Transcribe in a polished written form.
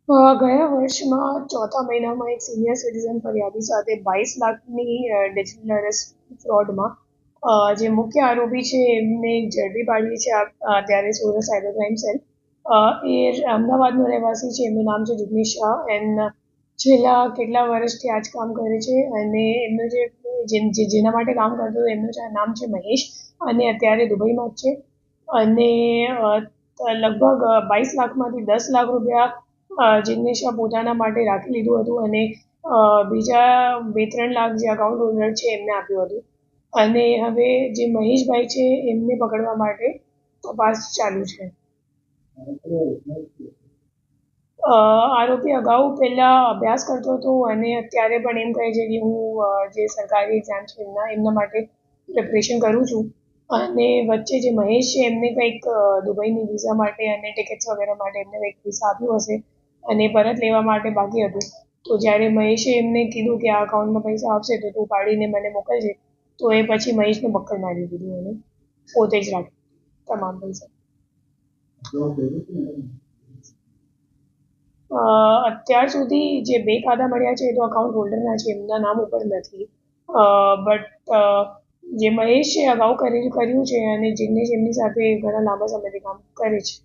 ગયા વર્ષમાં ચોથા મહિનામાં એક સિનિયર સિટીઝન ફરિયાદી સાથે 22 લાખની ડિજિટલ અરેસ્ટ ફ્રોડમાં જે મુખ્ય આરોપી છે એમને ઝડપી પાડીએ છે અત્યારે સુરત સાયબર ક્રાઇમ સેલ. એ અમદાવાદનો રહેવાસી છે. એમનું નામ છે જિગ્નેશ શાહ. છેલ્લા કેટલા વર્ષથી આ જ કામ કરે છે અને એમનું જેના માટે કામ કરતો હતો એમનું નામ છે મહેશ અને અત્યારે દુબઈમાં જ છે. અને લગભગ 22 લાખમાંથી 10 લાખ રૂપિયા જિગ્નેશા પોતાના માટે રાખી લીધું હતું અને બીજા 2-3 લાખ જે અકાઉન્ટ હોલ્ડર છે એમને આપ્યું હતું. અને હવે જે મહેશભાઈ છે એમને પકડવા માટે તપાસ ચાલુ છે. આરોપી અગાઉ પહેલા અભ્યાસ કરતો હતો અને અત્યારે પણ એમ કહે છે કે હું જે સરકારી એક્ઝામ છે એમના માટે પ્રિપરેશન કરું છું. અને વચ્ચે જે મહેશ છે એમને કંઈક દુબઈની વિઝા માટે અને ટિકિટ્સ વગેરે માટે એમને કંઈક પૈસા આપ્યું હશે અને પરત લેવા માટે બાકી હતું. તો જ્યારે મહેશે એમને કીધું કે આ અકાઉન્ટમાં પૈસા આવશે તો તું પાડીને મને મોકલજે, તો એ પછી મહેશને બક્કર મારી દીધું અને પોતે જ રાખ્યું તમામ પૈસા. અત્યાર સુધી જે 2 ખાતા મળ્યા છે એ તો અકાઉન્ટ હોલ્ડરના છે, એમના નામ ઉપર નથી. બટ જે મહેશ છે અગાઉ કર્યું છે અને જિગ્નેશ એમની સાથે ઘણા લાંબા સમયથી કામ કરે છે.